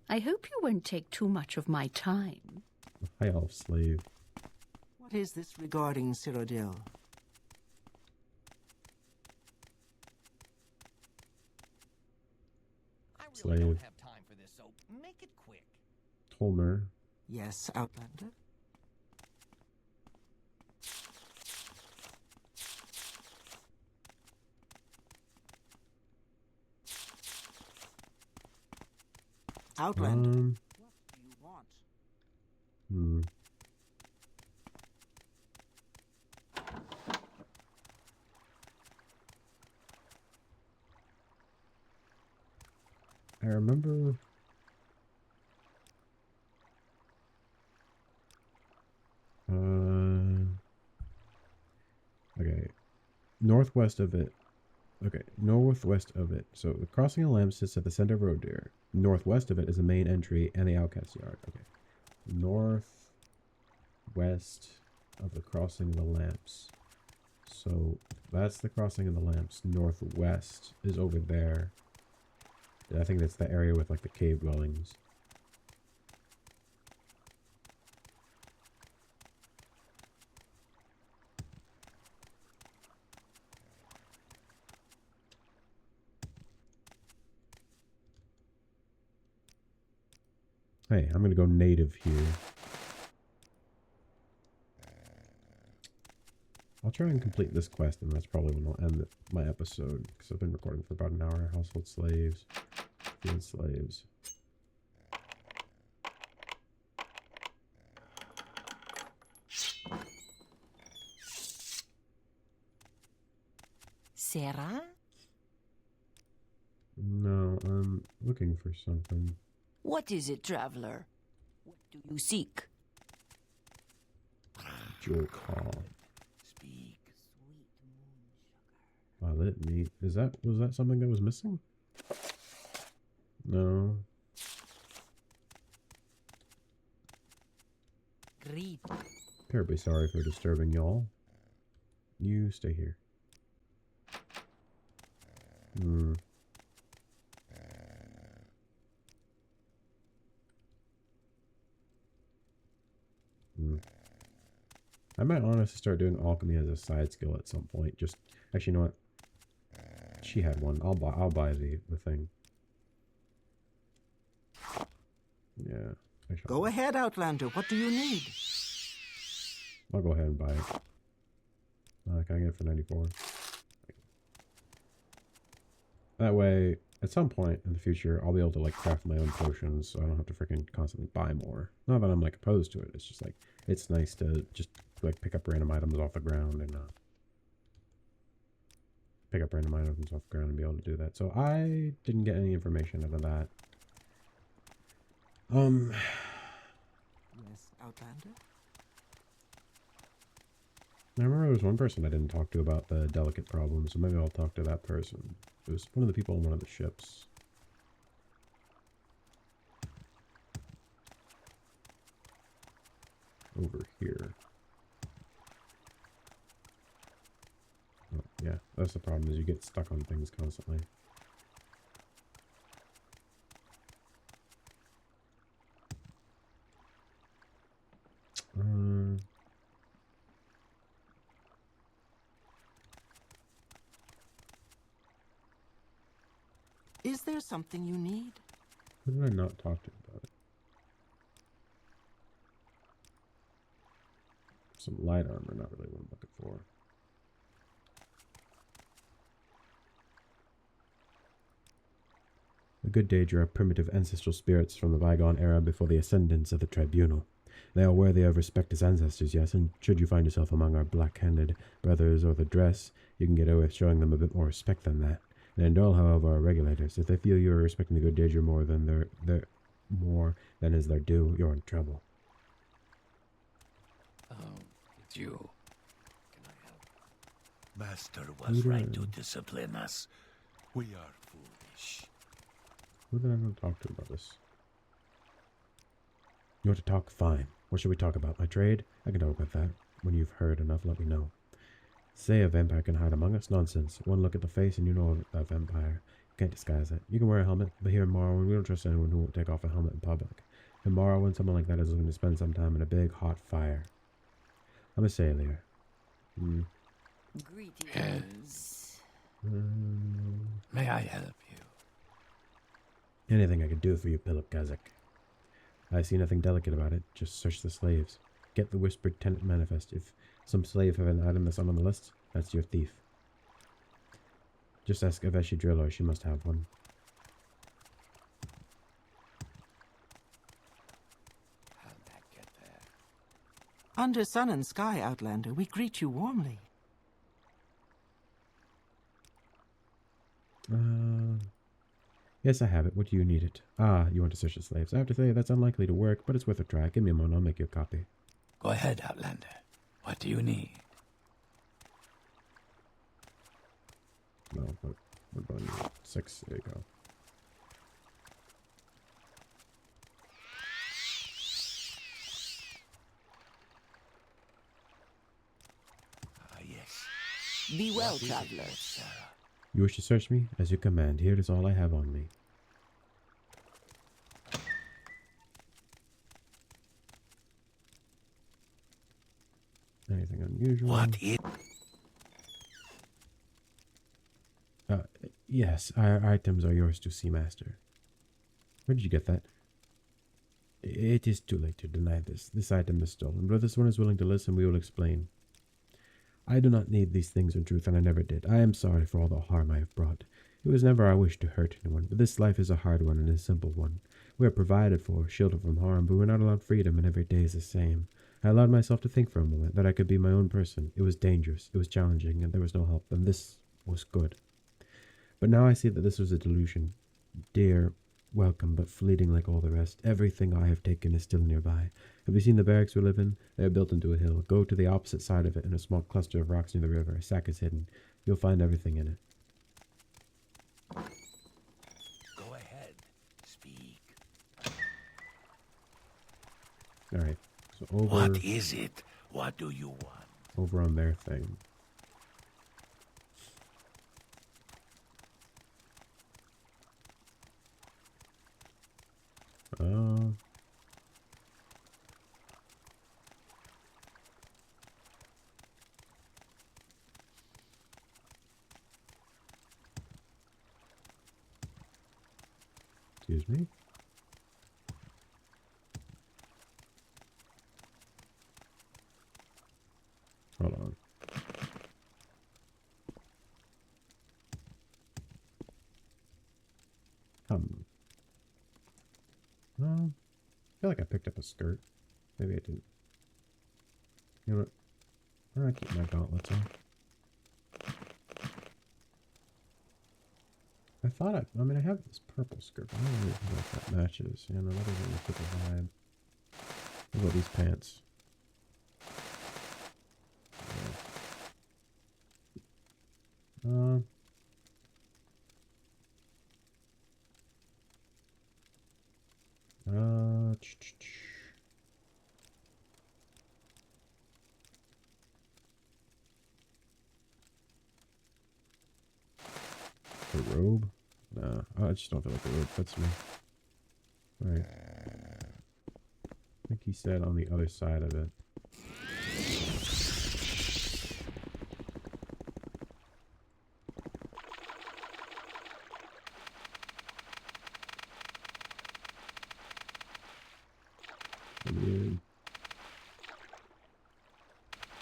I hope you won't take too much of my time. A high elf slave. What is this regarding Cyrodiil? I really Slave. don't have time for this, so make it quick. Tolmer. Yes, Outlander. Outlander. What do you want? Hmm. I remember. northwest of it. Okay, northwest of it. So the crossing of the lamp sits at the center of road there. Northwest of it is the main entry and the outcast yard. Okay. Northwest of the crossing of the lamps. So that's the crossing of the lamps. Northwest is over there. I think that's the area with like the cave dwellings. Hey, I'm gonna go native here. I'll try and complete this quest, and that's probably when I'll end my episode, because I've been recording for about an hour. Household slaves, field slaves. Sarah? No, I'm looking for something. What is it, traveler? What do you seek? Jewel call. Speak. Violet meat. Was that something that was missing? No. Greet. Terribly sorry for disturbing y'all. You stay here. Hmm. I might honestly start doing alchemy as a side skill at some point. Just actually, you know what? She had one. I'll buy the thing. Yeah. Go ahead, Outlander. What do you need? I'll go ahead and buy it. Can I get it for 94? That way, at some point in the future, I'll be able to like craft my own potions, so I don't have to freaking constantly buy more. Not that I'm like opposed to it. It's just like it's nice to just like pick up random items off the ground and pick up random items off the ground and be able to do that. So I didn't get any information out of that. Yes, Outlander? I remember there was one person I didn't talk to about the delicate problem, so maybe I'll talk to that person. It was one of the people on one of the ships. Over here. Oh, yeah, that's the problem, is you get stuck on things constantly. Is there something you need? Who did I not talk to about it? Some light armor, not really what I'm looking for. A good Daedra are primitive ancestral spirits from the bygone era before the ascendance of the tribunal. They are worthy of respect as ancestors, yes, and should you find yourself among our black-handed brothers or the dress, you can get away with showing them a bit more respect than that. And Endol, however, are regulators. If they feel you are respecting the good Daedra more than is their due, you're in trouble. Oh, it's you. Can I help? Master was right to discipline us. We are foolish. Who did I not talk to about this? You want to talk? Fine. What should we talk about? My trade? I can talk about that. When you've heard enough, let me know. Say a vampire can hide among us? Nonsense. One look at the face and you know a vampire. You can't disguise it. You can wear a helmet, but here in Morrowind, we don't trust anyone who won't take off a helmet in public. In Morrowind, someone like that is looking to spend some time in a big, hot fire. I'm a sailor. Greetings. May I help you? Anything I could do for you, Pilip Gasich. I see nothing delicate about it. Just search the slaves. Get the whispered tenant manifest. If some slave have an item that's not on the list, that's your thief. Just ask Aveshi Driller. She must have one. How'd that get there? Under sun and sky, Outlander, we greet you warmly. Yes, I have it. What do you need it? Ah, you want to search the slaves. I have to say, that's unlikely to work, but it's worth a try. Give me a moment, I'll make you a copy. Go ahead, Outlander. What do you need? No, but we're going to 6. There you go. Yes. Be well, What is it, traveler. Lord Sarah? You wish to search me? As you command. Here is all I have on me. Anything unusual? What is... Yes, our items are yours to see, master. Where did you get that? It is too late to deny this. This item is stolen, but if this one is willing to listen, we will explain. I do not need these things in truth, and I never did. I am sorry for all the harm I have brought. It was never our wish to hurt anyone, but this life is a hard one and a simple one. We are provided for, shielded from harm, but we're not allowed freedom, and every day is the same. I allowed myself to think for a moment that I could be my own person. It was dangerous, it was challenging, and there was no help, and this was good. But now I see that this was a delusion. Dear, welcome, but fleeting like all the rest. Everything I have taken is still nearby. Have you seen the barracks we live in? They are built into a hill. Go to the opposite side of it in a small cluster of rocks near the river. A sack is hidden. You'll find everything in it. Go ahead. Speak. Alright, so over... What is it? What do you want? Over on their thing. Excuse me. Hold on. I feel like I picked up a skirt. Maybe I didn't. You know what? Why don't I keep my gauntlets on? I thought I mean, I have this purple skirt, but I don't really know if that matches. You know, that doesn't really fit the vibe. What about these pants? Yeah. The robe? Nah, I just don't feel like the robe fits me. Alright. I think he said on the other side of it.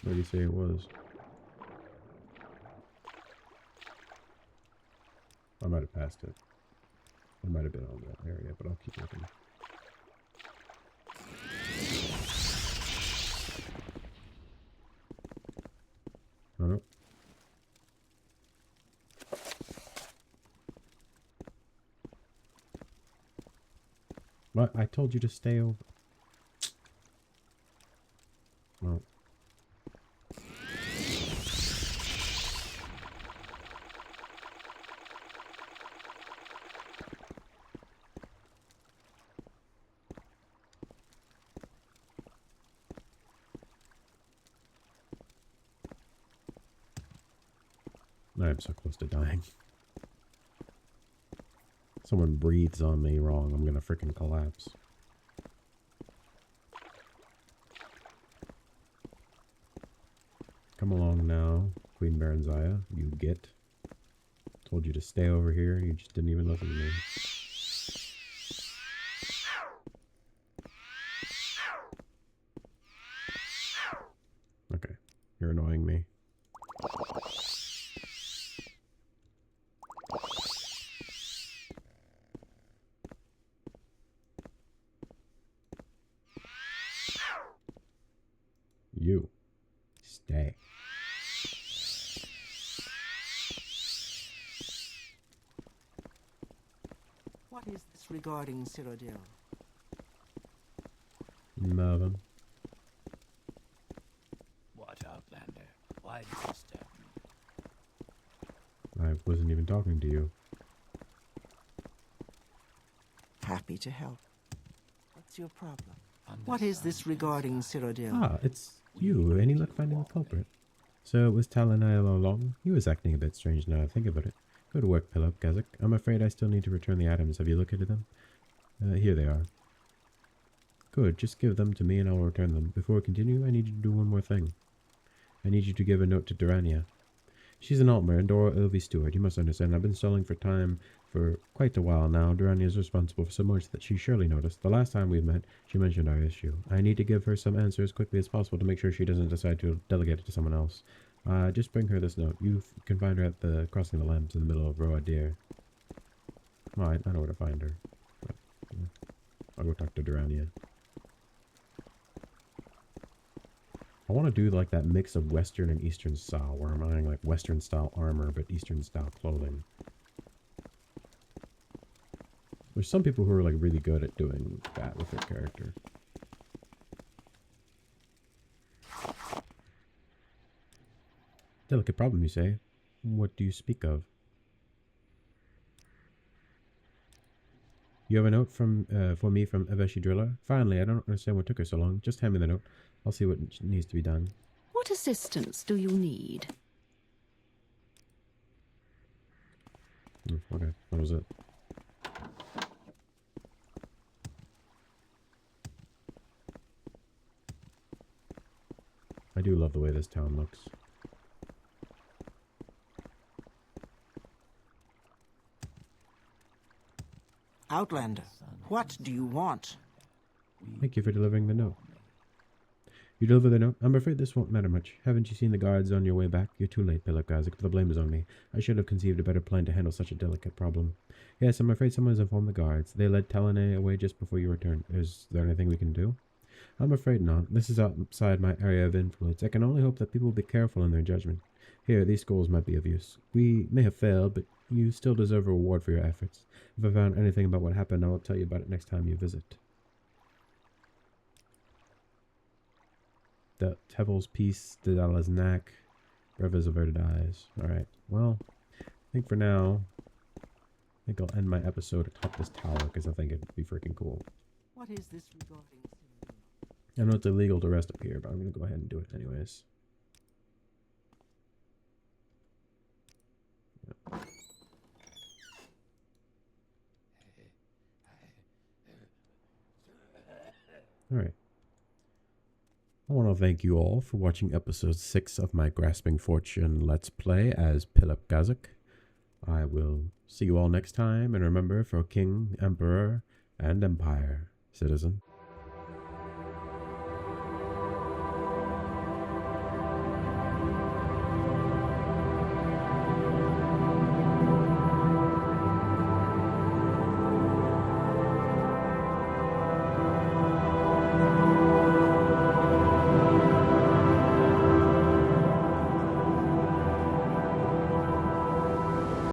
Where did he say it was? I might have passed it. I might have been on that area, but I'll keep looking. Oh. What? I told you to stay over. Well. I'm so close to dying. Someone breathes on me wrong, I'm gonna freaking collapse. Come along now, Queen Baronzaya. You get. Told you to stay over here, you just didn't even listen to me. Okay, you're annoying me. You. Stay. What is this regarding Cyrodiil? Nothing. What, Outlander? Why disturb me? I've wasn't even talking to you. Happy to help. What's your problem? What is this regarding Cyrodiil? Ah, it's you. Any luck finding the culprit? So it was Talonai all along? He was acting a bit strange now I think about it. Good work, Pilip, Gasich. I'm afraid I still need to return the items. Have you looked at them? Here they are. Good, just give them to me and I'll return them. Before we continue, I need you to do one more thing. I need you to give a note to Durania. She's an Altmer and Dora Ilvi steward. You must understand, I've been stalling for time for quite a while now. Durania is responsible for so much that she surely noticed. The last time we met, she mentioned our issue. I need to give her some answers as quickly as possible to make sure she doesn't decide to delegate it to someone else. Just bring her this note. You can find her at the Crossing of the Lamps in the middle of Roa Deer. Well, I know where to find her. But, yeah. I'll go talk to Durania. I want to do like that mix of Western and Eastern style, where I'm eyeing like Western style armor, but Eastern style clothing. There's some people who are like really good at doing that with their character. Delicate problem, you say? What do you speak of? You have a note from for me from Aveshi Driller? Finally, I don't understand what took her so long. Just hand me the note. I'll see what needs to be done. What assistance do you need? Okay, that was it. I do love the way this town looks. Outlander, what do you want? Thank you for delivering the note. You deliver the note? I'm afraid this won't matter much. Haven't you seen the guards on your way back? You're too late, Pilip Gasich, but the blame is on me. I should have conceived a better plan to handle such a delicate problem. Yes, I'm afraid someone has informed the guards. They led Talonai away just before you returned. Is there anything we can do? I'm afraid not. This is outside my area of influence. I can only hope that people will be careful in their judgment. Here, these scrolls might be of use. We may have failed, but you still deserve a reward for your efforts. If I found anything about what happened, I will tell you about it next time you visit. The Tevil's Peace, Dedala's Knack, Breva's Averted Eyes. Alright, well, I think for now, I think I'll end my episode atop this tower, because I think it'd be freaking cool. What is this regarding? I know it's illegal to rest up here, but I'm going to go ahead and do it anyways. Yep. Alright. I want to thank you all for watching episode 6 of my Grasping Fortune Let's Play as Pilip Gasich. I will see you all next time, and remember, for King, Emperor, and Empire, citizen.